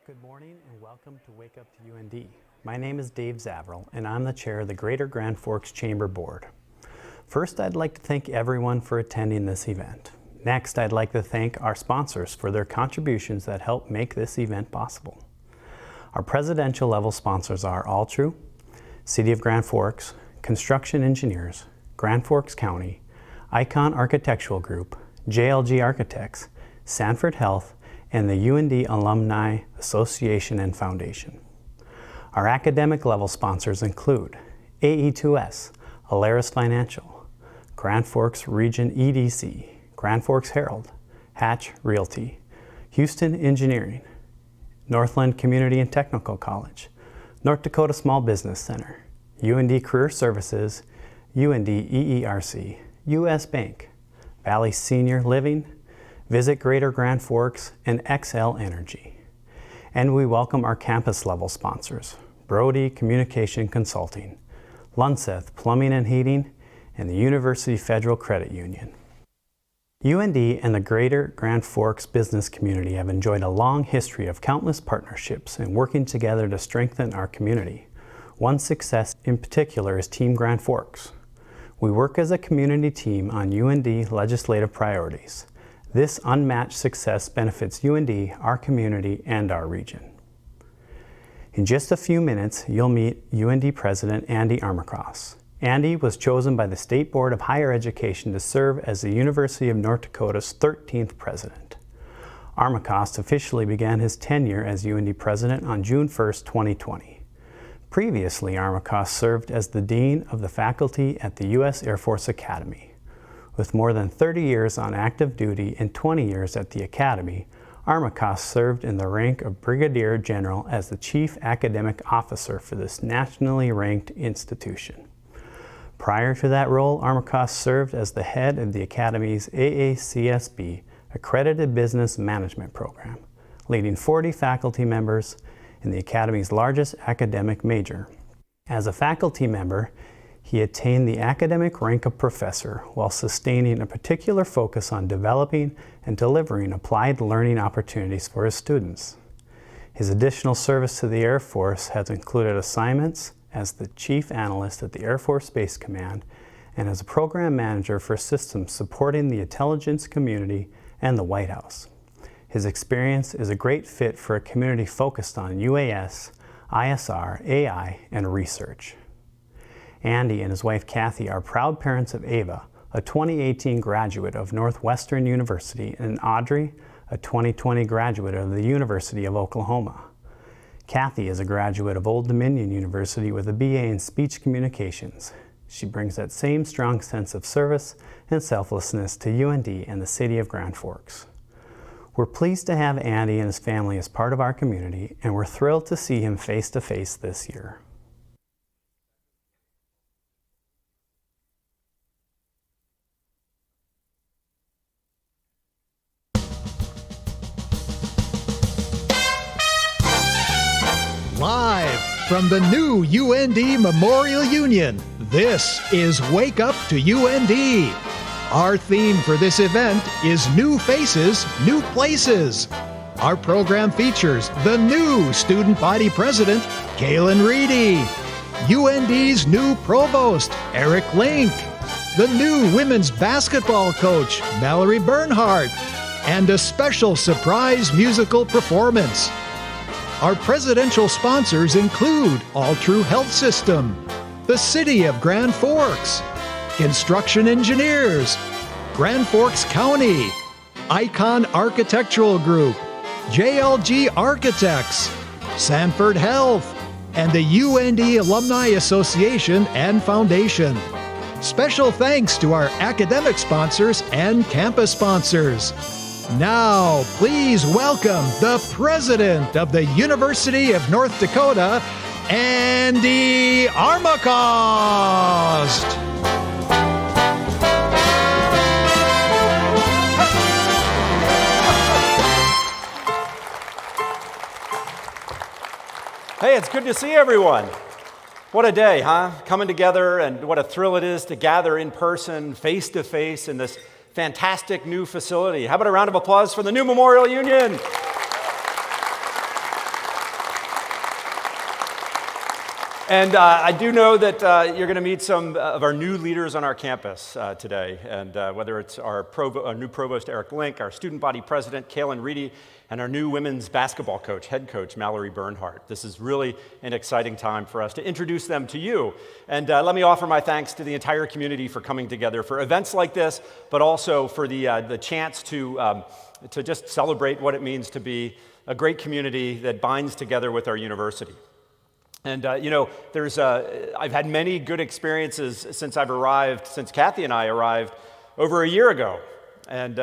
Good morning and welcome to Wake Up to UND. My name is Dave Zavril and I'm the chair of the Greater Grand Forks Chamber Board. First, I'd like to thank everyone for attending this event. Next, I'd like to thank our sponsors for their contributions that help make this event possible. Our presidential level sponsors are Altru, City of Grand Forks, Construction Engineers, Grand Forks County, Icon Architectural Group, JLG Architects, Sanford Health, and the UND Alumni Association and Foundation. Our academic level sponsors include AE2S, Alaris Financial, Grand Forks Region EDC, Grand Forks Herald, Hatch Realty, Houston Engineering, Northland Community and Technical College, North Dakota Small Business Center, UND Career Services, UND EERC, US Bank, Valley Senior Living, Visit Greater Grand Forks, and XL Energy. And we welcome our campus level sponsors, Brody Communication Consulting, Lunseth Plumbing and Heating, and the University Federal Credit Union. UND and the Greater Grand Forks business community have enjoyed a long history of countless partnerships and working together to strengthen our community. One success in particular is Team Grand Forks. We work as a community team on UND legislative priorities. This unmatched success benefits UND, our community, and our region. In just a few minutes, you'll meet UND President Andy Armacost. Andy was chosen by the State Board of Higher Education to serve as the University of North Dakota's 13th president. Armacost officially began his tenure as UND president on June 1, 2020. Previously, Armacost served as the Dean of the Faculty at the U.S. Air Force Academy. With more than 30 years on active duty and 20 years at the Academy, Armacost served in the rank of Brigadier General as the Chief Academic Officer for this nationally ranked institution. Prior to that role, Armacost served as the head of the Academy's AACSB Accredited Business Management Program, leading 40 faculty members in the Academy's largest academic major. As a faculty member, he attained the academic rank of professor while sustaining a particular focus on developing and delivering applied learning opportunities for his students. His additional service to the Air Force has included assignments as the Chief Analyst at the Air Force Space Command and as a Program Manager for systems supporting the intelligence community and the White House. His experience is a great fit for a community focused on UAS, ISR, AI, and research. Andy and his wife Kathy are proud parents of Ava, a 2018 graduate of Northwestern University, and Audrey, a 2020 graduate of the University of Oklahoma. Kathy is a graduate of Old Dominion University with a BA in Speech Communications. She brings that same strong sense of service and selflessness to UND and the City of Grand Forks. We're pleased to have Andy and his family as part of our community, and we're thrilled to see him face to face this year. Live from the new UND Memorial Union, this is Wake Up to UND. Our theme for this event is New Faces, New Places. Our program features the new Student Body President, Kaelan Reedy, UND's new Provost, Eric Link, the new Women's Basketball Coach, Mallory Bernhard, and a special surprise musical performance. Our presidential sponsors include Altru Health System, the City of Grand Forks, Construction Engineers, Grand Forks County, Icon Architectural Group, JLG Architects, Sanford Health, and the UND Alumni Association and Foundation. Special thanks to our academic sponsors and campus sponsors. Now, please welcome the President of the University of North Dakota, Andy Armacost. Hey, it's good to see everyone. What a day, huh? Coming together, and what a thrill it is to gather in person, face to face in this fantastic new facility. How about a round of applause for the new Memorial Union? And I do know that you're going to meet some of our new leaders on our campus today, and whether it's our new provost, Eric Link, our student body president, Kaelan Reedy, and our new women's basketball coach, head coach, Mallory Bernhard. This is really an exciting time for us to introduce them to you. And let me offer my thanks to the entire community for coming together for events like this, but also for the chance to just celebrate what it means to be a great community that binds together with our university. And I've had many good experiences since Kathy and I arrived over a year ago. And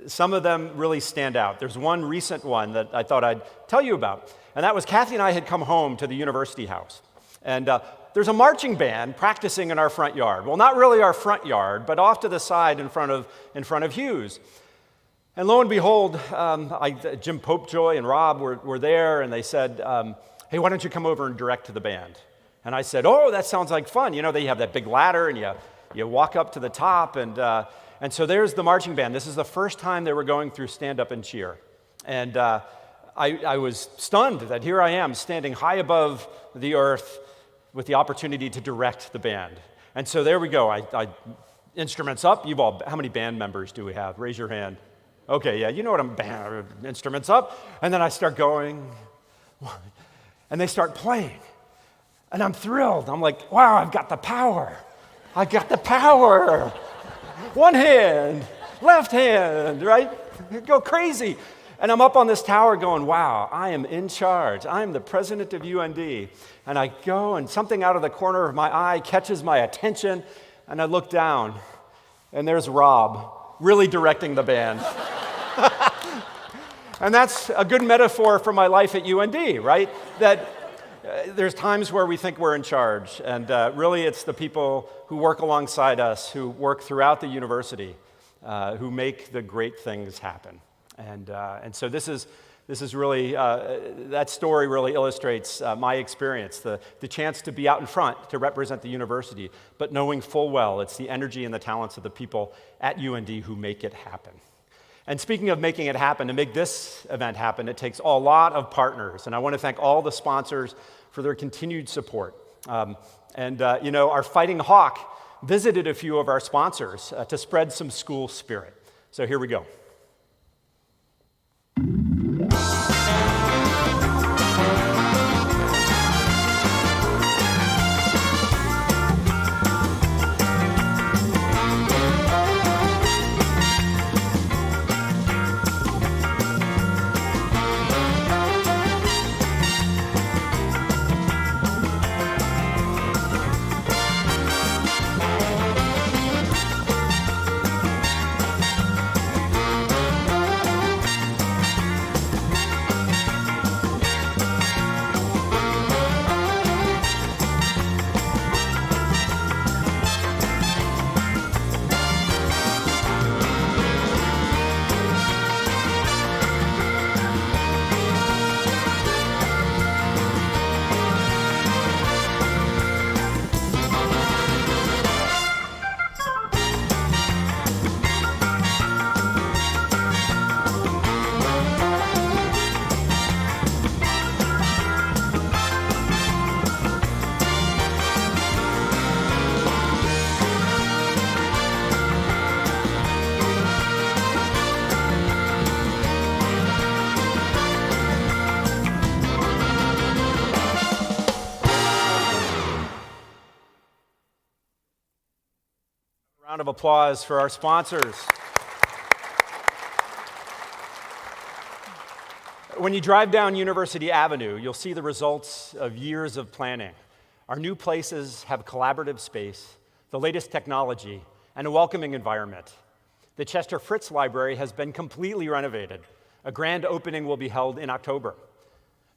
some of them really stand out. There's one recent one that I thought I'd tell you about. And that was Kathy and I had come home to the university house. And there's a marching band practicing in our front yard. Well, not really our front yard, but off to the side in front of Hughes. And lo and behold, Jim Popejoy and Rob were there, and they said, hey, why don't you come over and direct to the band? And I said, oh, that sounds like fun. You know, they have that big ladder, and you walk up to the top, and so there's the marching band. This is the first time they were going through stand-up and cheer. And I was stunned that here I am standing high above the earth with the opportunity to direct the band. And so there we go. I instruments up. How many band members do we have? Raise your hand. Okay, yeah, you know what instruments up. And then I start going, and they start playing. And I'm thrilled. I'm like, wow, I've got the power. I got the power. One hand, left hand, right? Go crazy. And I'm up on this tower going, wow, I am in charge. I'm the president of UND. And I go, and something out of the corner of my eye catches my attention, and I look down, and there's Rob, really directing the band. And that's a good metaphor for my life at UND, right? That there's times where we think we're in charge, and really it's the people who work alongside us, who work throughout the university, who make the great things happen. And so this is really, that story really illustrates my experience, the chance to be out in front, to represent the university, but knowing full well it's the energy and the talents of the people at UND who make it happen. And speaking of making it happen, to make this event happen, it takes a lot of partners. And I want to thank all the sponsors for their continued support. Our Fighting Hawk visited a few of our sponsors to spread some school spirit. So here we go. Round of applause for our sponsors. When you drive down University Avenue, you'll see the results of years of planning. Our new places have collaborative space, the latest technology, and a welcoming environment. The Chester Fritz Library has been completely renovated. A grand opening will be held in October.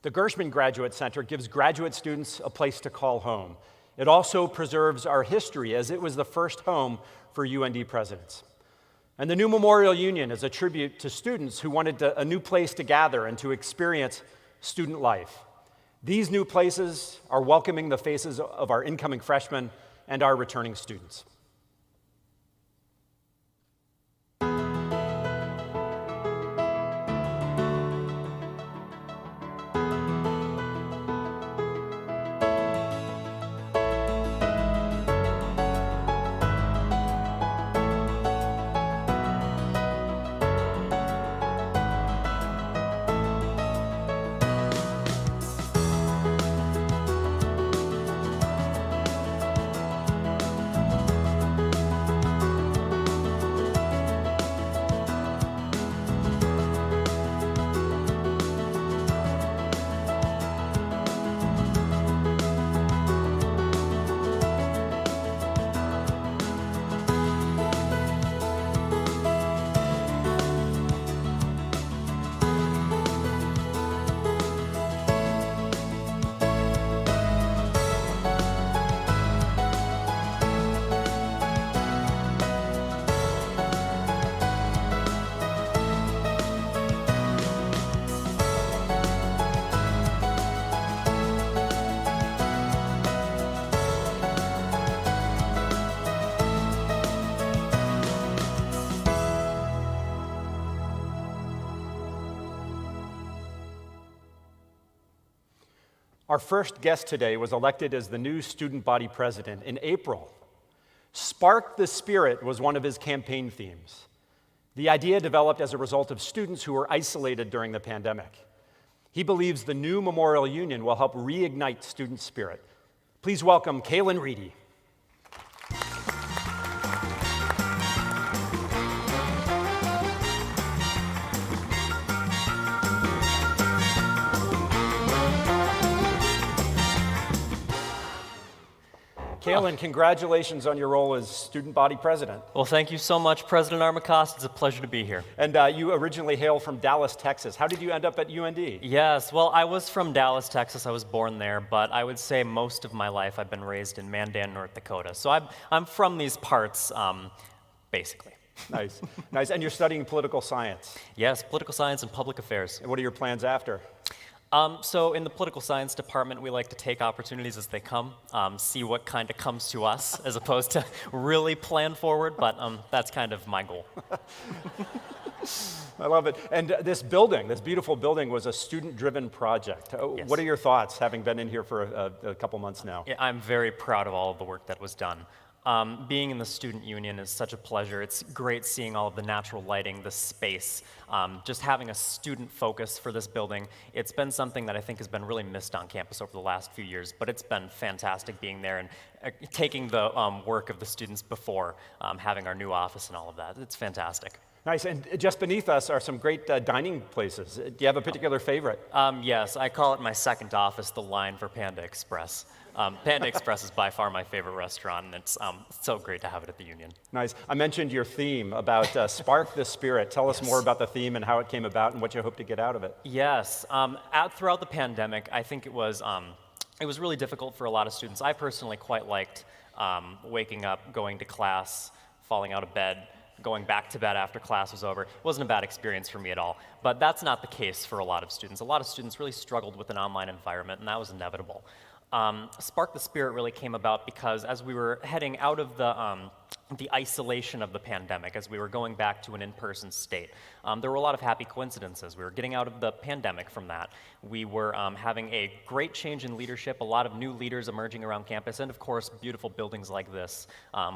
The Gershman Graduate Center gives graduate students a place to call home. It also preserves our history, as it was the first home for UND presidents. And the new Memorial Union is a tribute to students who wanted a new place to gather and to experience student life. These new places are welcoming the faces of our incoming freshmen and our returning students. Our first guest today was elected as the new student body president in April. Spark the Spirit was one of his campaign themes. The idea developed as a result of students who were isolated during the pandemic. He believes the new Memorial Union will help reignite student spirit. Please welcome Kaelan Reedy. Kaelan, congratulations on your role as student body president. Well, thank you so much, President Armacost. It's a pleasure to be here. And you originally hail from Dallas, Texas. How did you end up at UND? Yes, well, I was from Dallas, Texas. I was born there, but I would say most of my life I've been raised in Mandan, North Dakota. So I'm from these parts, basically. Nice, nice. And you're studying political science. Yes, political science and public affairs. And what are your plans after? So in the political science department, we like to take opportunities as they come, see what kind of comes to us, as opposed to really plan forward, but that's kind of my goal. I love it. And this building, this beautiful building, was a student-driven project. Yes. What are your thoughts, having been in here for a couple months now? Yeah, I'm very proud of all of the work that was done. Being in the student union is such a pleasure. It's great seeing all of the natural lighting, the space, just having a student focus for this building. It's been something that I think has been really missed on campus over the last few years, but it's been fantastic being there and taking the work of the students before having our new office and all of that. It's fantastic. Nice. And just beneath us are some great dining places. Do you have a particular favorite? Yes, I call it my second office, the line for Panda Express. Panda Express is by far my favorite restaurant, and it's so great to have it at the Union. Nice. I mentioned your theme about Spark the Spirit. Tell us more about the theme and how it came about and what you hope to get out of it. Yes. Throughout the pandemic, I think it was really difficult for a lot of students. I personally quite liked waking up, going to class, falling out of bed, going back to bed after class was over. It wasn't a bad experience for me at all. But that's not the case for a lot of students. A lot of students really struggled with an online environment, and that was inevitable. Spark the Spirit really came about because as we were heading out of the isolation of the pandemic, as we were going back to an in-person state, there were a lot of happy coincidences. We were getting out of the pandemic from that. We were having a great change in leadership, a lot of new leaders emerging around campus, and of course, beautiful buildings like this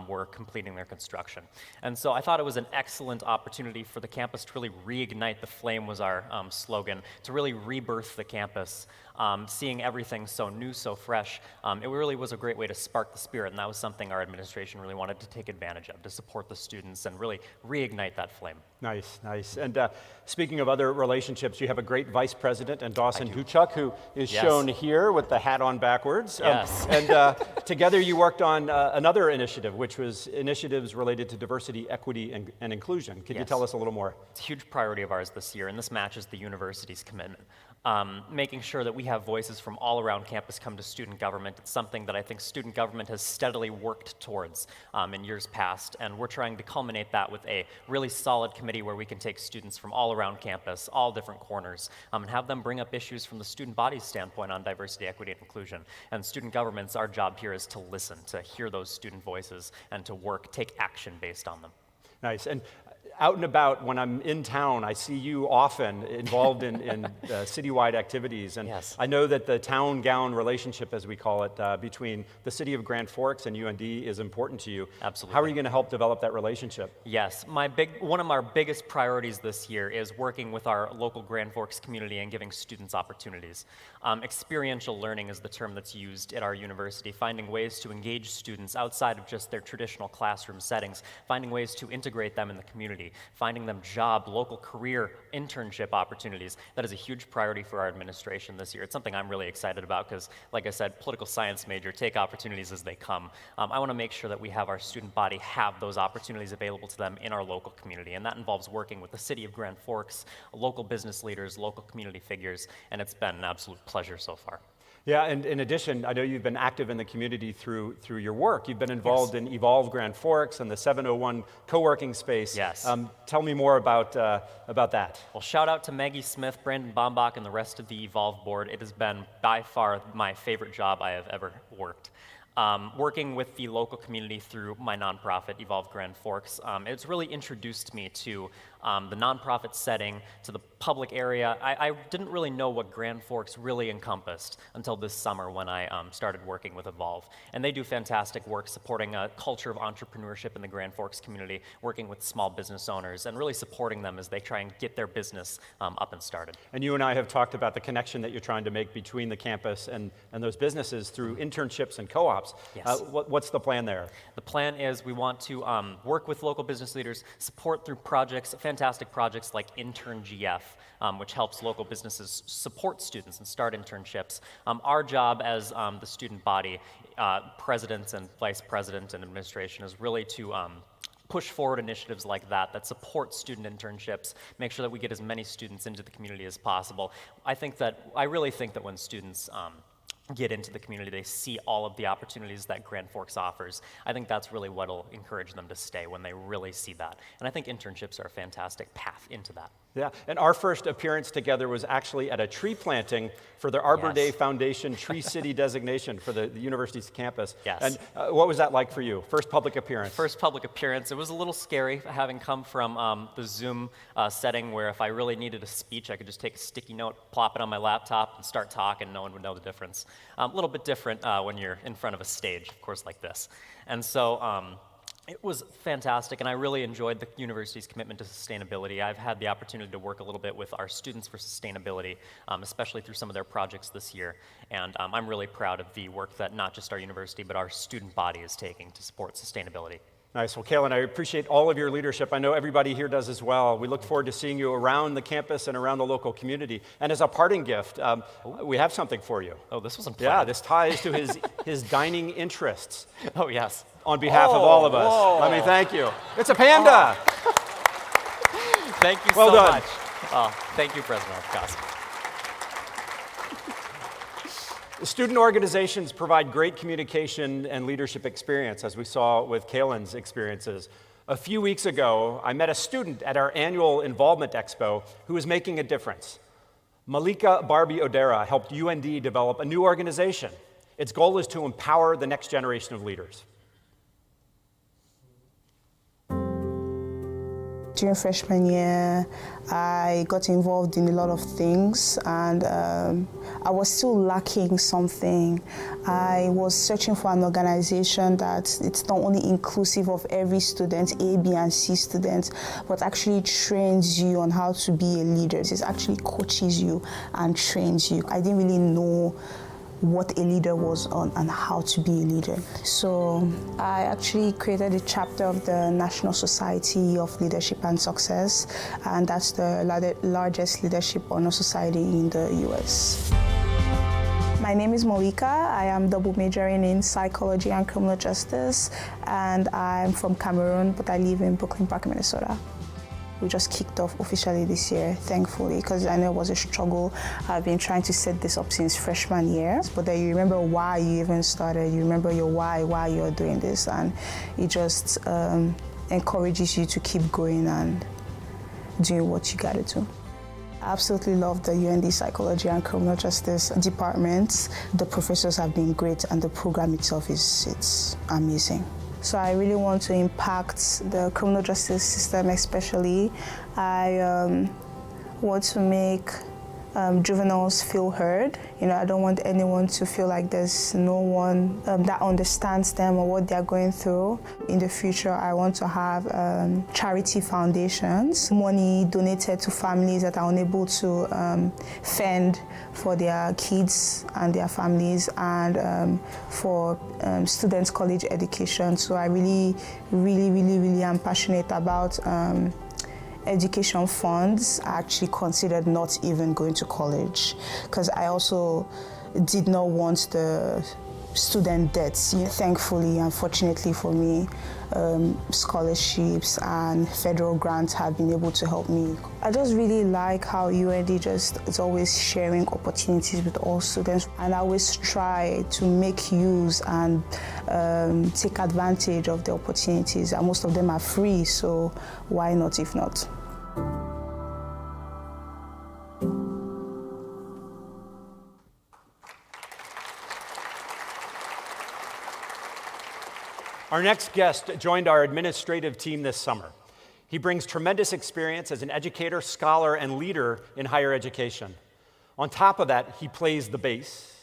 were completing their construction. And so I thought it was an excellent opportunity for the campus to really reignite the flame was our slogan, to really rebirth the campus. Seeing everything so new, so fresh, it really was a great way to spark the spirit, and that was something our administration really wanted to take advantage of, to support the students and really reignite that flame. Nice, nice. And speaking of other relationships, you have a great vice president, and Dawson Duchuk, who is shown here with the hat on backwards. Yes. And together you worked on another initiative, which was initiatives related to diversity, equity, and inclusion. Could you tell us a little more? It's a huge priority of ours this year, and this matches the university's commitment. Making sure that we have voices from all around campus come to student government. It's something that I think student government has steadily worked towards in years past, and we're trying to culminate that with a really solid committee where we can take students from all around campus, all different corners, and have them bring up issues from the student body's standpoint on diversity, equity, and inclusion. And student government's, our job here is to listen, to hear those student voices, and to take action based on them. Nice. And out and about, when I'm in town, I see you often involved in citywide activities. And I know that the town-gown relationship, as we call it, between the city of Grand Forks and UND is important to you. Absolutely. How are you going to help develop that relationship? Yes. One of our biggest priorities this year is working with our local Grand Forks community and giving students opportunities. Experiential learning is the term that's used at our university, finding ways to engage students outside of just their traditional classroom settings, finding ways to integrate them in the community, finding them local career internship opportunities. That is a huge priority for our administration this year. It's something I'm really excited about because, like I said, political science major, take opportunities as they come. I want to make sure that we have our student body have those opportunities available to them in our local community, and that involves working with the city of Grand Forks, local business leaders, local community figures, and it's been an absolute pleasure so far. Yeah, and in addition, I know you've been active in the community through your work. You've been involved in Evolve Grand Forks and the 701 co-working space. Yes. Tell me more about that. Well, shout out to Maggie Smith, Brandon Bombach, and the rest of the Evolve board. It has been by far my favorite job I have ever worked. Working with the local community through my nonprofit, Evolve Grand Forks, it's really introduced me to the nonprofit setting to the public area. I didn't really know what Grand Forks really encompassed until this summer when I started working with Evolve. And they do fantastic work supporting a culture of entrepreneurship in the Grand Forks community, working with small business owners and really supporting them as they try and get their business up and started. And you and I have talked about the connection that you're trying to make between the campus and those businesses through internships and co-ops. Yes. What's the plan there? The plan is we want to work with local business leaders, support through projects, fantastic projects like Intern GF, which helps local businesses support students and start internships. Our job as the student body, presidents and vice president and administration, is really to push forward initiatives like that support student internships, make sure that we get as many students into the community as possible. I really think that when students get into the community, they see all of the opportunities that Grand Forks offers. I think that's really what will encourage them to stay, when they really see that. And I think internships are a fantastic path into that. Yeah, and our first appearance together was actually at a tree planting for the Arbor Yes. Day Foundation Tree City designation for the university's campus. Yes. And what was that like for you? First public appearance? First public appearance. It was a little scary, having come from the Zoom setting where if I really needed a speech, I could just take a sticky note, plop it on my laptop, and start talking, and no one would know the difference. A little bit different when you're in front of a stage, of course, like this. And so it was fantastic, and I really enjoyed the university's commitment to sustainability. I've had the opportunity to work a little bit with our Students for Sustainability, especially through some of their projects this year. And I'm really proud of the work that not just our university, but our student body is taking to support sustainability. Nice. Well, Kaelan, I appreciate all of your leadership. I know everybody here does as well. We look forward to seeing you around the campus and around the local community. And as a parting gift, we have something for you. Oh, this wasn't Yeah, planned. this ties to his dining interests. Oh, yes. On behalf of all of us, whoa. let me thank you. It's a panda. Thank you Well so done. much. Oh, thank you, President Armacost. Student organizations provide great communication and leadership experience, as we saw with Kaelan's experiences. A few weeks ago, I met a student at our annual Involvement Expo who is making a difference. Malika Barbie Odera helped UND develop a new organization. Its goal is to empower the next generation of leaders. During freshman year, I got involved in a lot of things, and I was still lacking something. I was searching for an organization that it's not only inclusive of every student, A, B, and C students, but actually trains you on how to be a leader. It actually coaches you and trains you. I didn't really know what a leader was on and how to be a leader. So I actually created a chapter of the National Society of Leadership and Success, and that's the largest leadership honor society in the US. My name is Malika. I am double majoring in psychology and criminal justice, and I'm from Cameroon, but I live in Brooklyn Park, Minnesota. We just kicked off officially this year, thankfully, because I know it was a struggle. I've been trying to set this up since freshman year, but then you remember why you even started, you remember your why you're doing this, and it just encourages you to keep going and doing what you gotta do. I absolutely love the UND Psychology and Criminal Justice department. The professors have been great, and the program itself it's amazing. So I really want to impact the criminal justice system especially. I want to make juveniles feel heard. I don't want anyone to feel like there's no one that understands them or what they're going through. In the future, I want to have charity foundations, money donated to families that are unable to fend for their kids and their families, and for students' college education. So I really am passionate about education funds. I actually considered not even going to college because I also did not want the student debts. Thankfully and fortunately for me, scholarships and federal grants have been able to help me. I just really like how UND is always sharing opportunities with all students, and I always try to make use and take advantage of the opportunities, and most of them are free, so why not if not? Our next guest joined our administrative team this summer. He brings tremendous experience as an educator, scholar, and leader in higher education. On top of that, he plays the bass,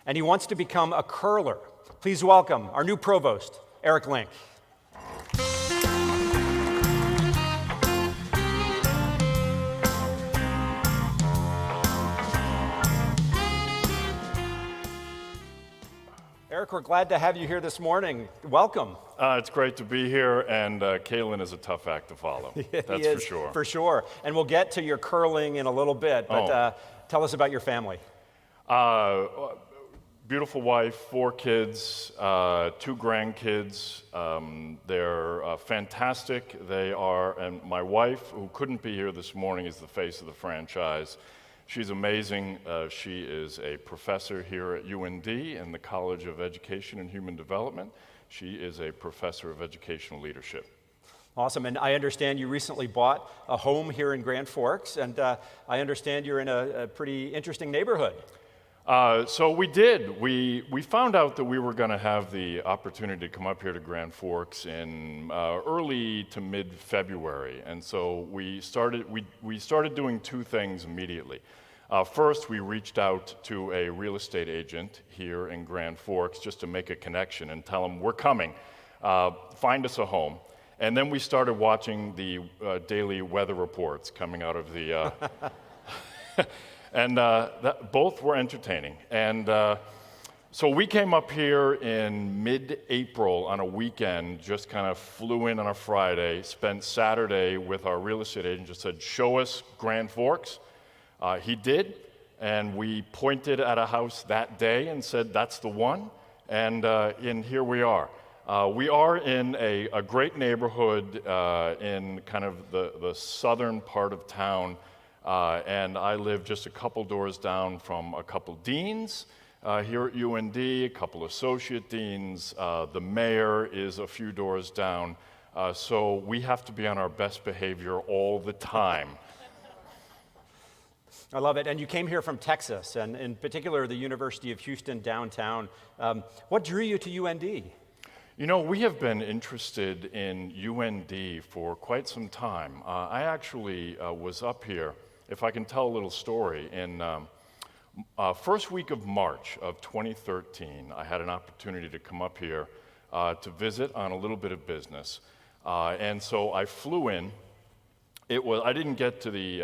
and he wants to become a curler. Please welcome our new provost, Eric Link. Eric, we're glad to have you here this morning. Welcome. It's great to be here, and Kaelan is a tough act to follow. That's for sure. For sure. And we'll get to your curling in a little bit, but tell us about your family. Beautiful wife, 4 kids, 2 grandkids. They're fantastic. They are, and my wife, who couldn't be here this morning, is the face of the franchise. She's amazing. She is a professor here at UND in the College of Education and Human Development. She is a professor of educational leadership. Awesome, and I understand you recently bought a home here in Grand Forks, and I understand you're in a pretty interesting neighborhood. So we did. We found out that we were going to have the opportunity to come up here to Grand Forks in early to mid-February, and so we started doing 2 things immediately. First, we reached out to a real estate agent here in Grand Forks just to make a connection and tell them we're coming. Find us a home. And then we started watching the daily weather reports coming out of the and both were entertaining. And so we came up here in mid-April on a weekend, just kind of flew in on a Friday, spent Saturday with our real estate agent, just said, show us Grand Forks. He did, and we pointed at a house that day and said, that's the one, and here we are. We are in a great neighborhood in kind of the southern part of town, and I live just a couple doors down from a couple deans here at UND, a couple associate deans. The mayor is a few doors down, so we have to be on our best behavior all the time. I love it. And you came here from Texas, and in particular, the University of Houston downtown. What drew you to UND? You know, we have been interested in UND for quite some time. I actually was up here, if I can tell a little story, in first week of March of 2013, I had an opportunity to come up here to visit on a little bit of business. And so I flew in. I didn't get to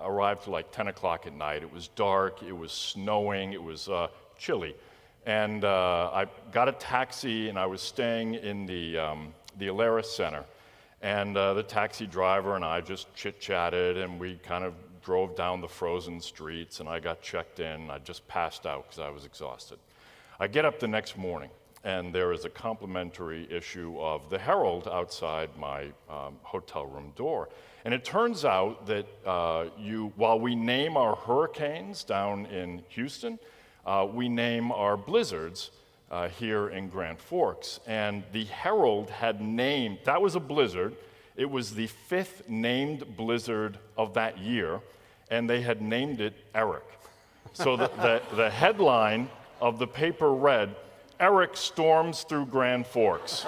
arrive till like 10 o'clock at night. It was dark, it was snowing, it was chilly. And I got a taxi, and I was staying in the Alaris Center. And the taxi driver and I just chit-chatted, and we kind of drove down the frozen streets, and I got checked in. I just passed out because I was exhausted. I get up the next morning, and there is a complimentary issue of the Herald outside my hotel room door. And it turns out that while we name our hurricanes down in Houston, we name our blizzards here in Grand Forks. And the Herald had named, that was a blizzard, it was the 5th named blizzard of that year, and they had named it Eric. So the headline of the paper read, Eric storms through Grand Forks.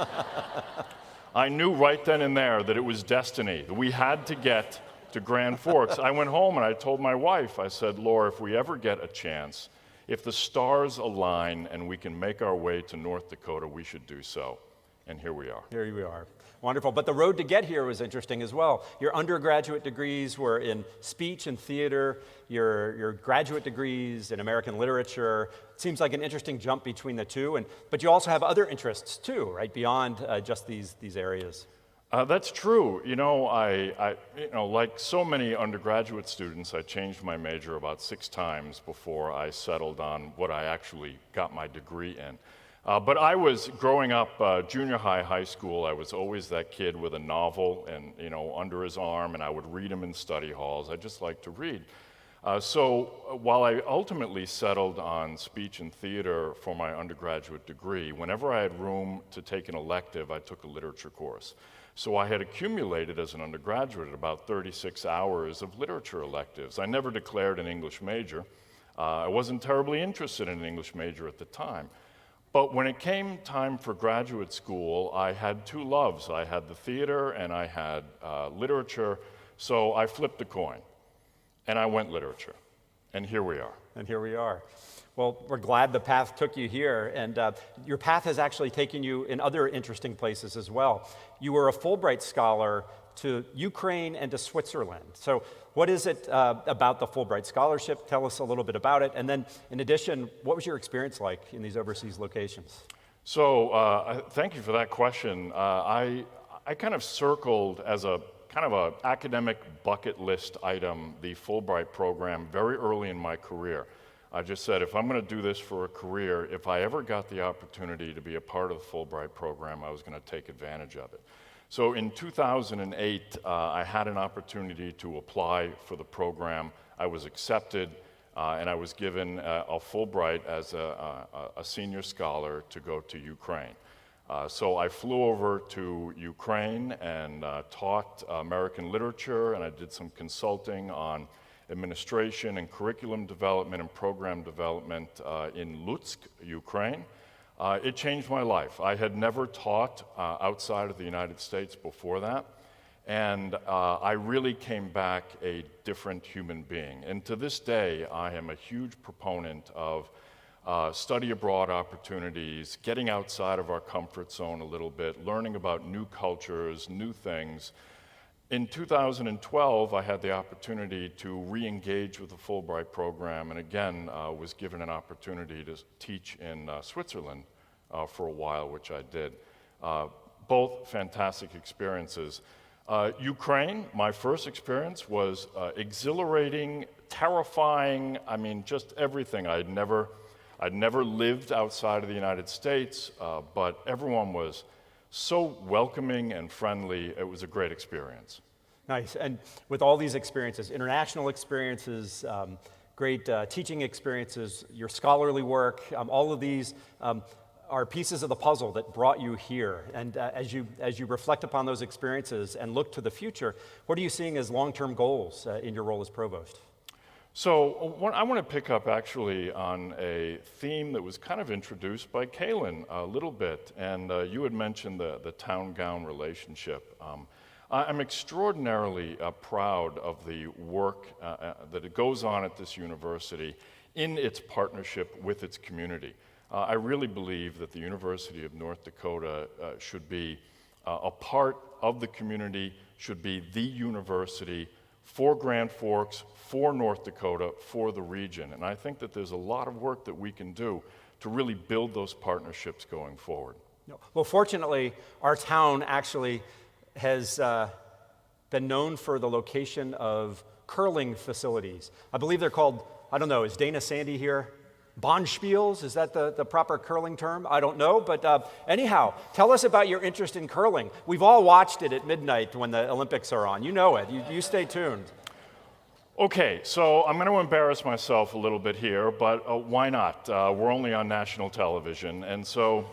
I knew right then and there that it was destiny, that we had to get to Grand Forks. I went home and I told my wife, I said, Laura, if we ever get a chance, if the stars align and we can make our way to North Dakota, we should do so. And here we are. Here we are. Wonderful. But the road to get here was interesting as well. Your undergraduate degrees were in speech and theater, your graduate degrees in American literature. It seems like an interesting jump between the two. But you also have other interests too, right, beyond just these areas. That's true. You know, I like so many undergraduate students, I changed my major about 6 times before I settled on what I actually got my degree in. But I was growing up, junior high, high school, I was always that kid with a novel and, under his arm, and I would read them in study halls. I just liked to read. So while I ultimately settled on speech and theater for my undergraduate degree, whenever I had room to take an elective, I took a literature course. So I had accumulated as an undergraduate about 36 hours of literature electives. I never declared an English major. I wasn't terribly interested in an English major at the time. But when it came time for graduate school, I had two loves. I had the theater and I had literature, so I flipped a coin, and I went literature. And here we are. And here we are. Well, we're glad the path took you here, and your path has actually taken you in other interesting places as well. You were a Fulbright scholar to Ukraine and to Switzerland. So what is it about the Fulbright Scholarship? Tell us a little bit about it. And then, in addition, what was your experience like in these overseas locations? So thank you for that question. I kind of circled as a kind of an academic bucket list item the Fulbright program very early in my career. I just said, if I'm going to do this for a career, if I ever got the opportunity to be a part of the Fulbright program, I was going to take advantage of it. So in 2008, I had an opportunity to apply for the program. I was accepted, and I was given a Fulbright as a senior scholar to go to Ukraine. So I flew over to Ukraine and taught American literature, and I did some consulting on administration and curriculum development and program development in Lutsk, Ukraine. It changed my life. I had never taught outside of the United States before that, and I really came back a different human being. And to this day, I am a huge proponent of study abroad opportunities, getting outside of our comfort zone a little bit, learning about new cultures, new things. In 2012, I had the opportunity to re-engage with the Fulbright program, and again, was given an opportunity to teach in Switzerland for a while, which I did. Both fantastic experiences. Ukraine, my first experience was exhilarating, terrifying, I mean, just everything. I'd never lived outside of the United States, but everyone was so welcoming and friendly. It was a great experience. Nice. And with all these experiences, international experiences, great teaching experiences, your scholarly work, all of these are pieces of the puzzle that brought you here. And as you reflect upon those experiences and look to the future, what are you seeing as long-term goals in your role as provost? So I want to pick up actually on a theme that was kind of introduced by Kaelan a little bit, and you had mentioned the town-gown relationship. I'm extraordinarily proud of the work that it goes on at this university in its partnership with its community. I really believe that the University of North Dakota should be a part of the community, should be the university for Grand Forks, for North Dakota, for the region. And I think that there's a lot of work that we can do to really build those partnerships going forward. Well, fortunately, our town actually has been known for the location of curling facilities. I believe they're called, I don't know, is Dana Sandy here? Bonspiels, is that the proper curling term? I don't know, but anyhow, tell us about your interest in curling. We've all watched it at midnight when the Olympics are on. You know it. You stay tuned. Okay, so I'm going to embarrass myself a little bit here, but why not? We're only on national television, and so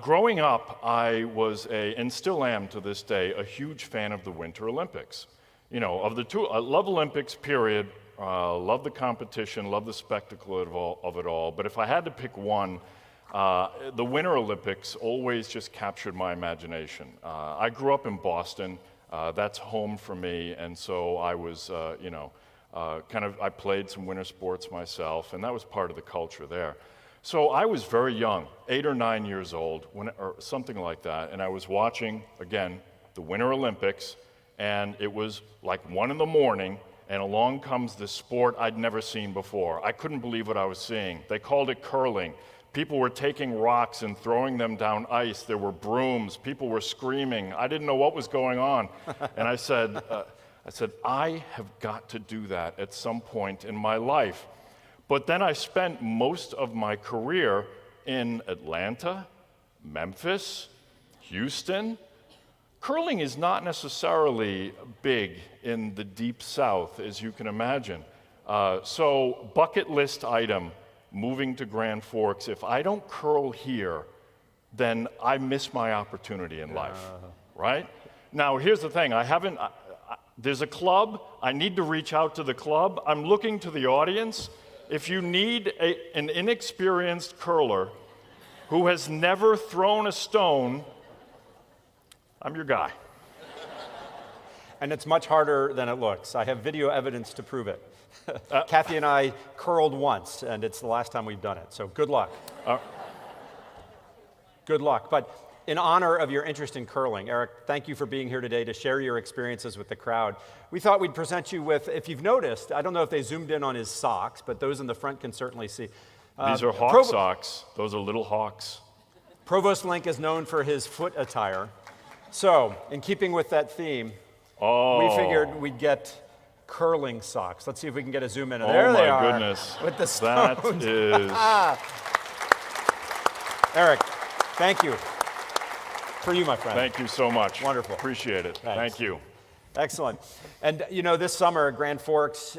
growing up, I was and still am to this day, a huge fan of the Winter Olympics. You know, of the two, I love Olympics, period. Love the competition, love the spectacle of it all. But if I had to pick one, the Winter Olympics always just captured my imagination. I grew up in Boston. That's home for me. And so I was, I played some winter sports myself, and that was part of the culture there. So I was very young, 8 or 9 years old, or something like that, and I was watching, again, the Winter Olympics, and it was like 1 a.m, and along comes this sport I'd never seen before. I couldn't believe what I was seeing. They called it curling. People were taking rocks and throwing them down ice. There were brooms. People were screaming. I didn't know what was going on. And I said, I have got to do that at some point in my life. But then I spent most of my career in Atlanta, Memphis, Houston. Curling is not necessarily big in the deep south, as you can imagine. So bucket list item, moving to Grand Forks. If I don't curl here, then I miss my opportunity in life, right? Now, here's the thing. there's a club. I need to reach out to the club. I'm looking to the audience. if you need an inexperienced curler who has never thrown a stone, I'm your guy. And it's much harder than it looks. I have video evidence to prove it. Kathy and I curled once, and it's the last time we've done it. So good luck. Good luck. But in honor of your interest in curling, Eric, thank you for being here today to share your experiences with the crowd. We thought we'd present you with, if you've noticed, I don't know if they zoomed in on his socks, but those in the front can certainly see. These are hawk socks. Those are little hawks. Provost Link is known for his foot attire. So, in keeping with that theme, we figured we'd get curling socks. Let's see if we can get a zoom in. There they are. Oh my goodness. With the stones. That is... Eric, thank you. For you, my friend. Thank you so much. Wonderful. Appreciate it. Thanks. Thank you. Excellent. And you know, this summer, Grand Forks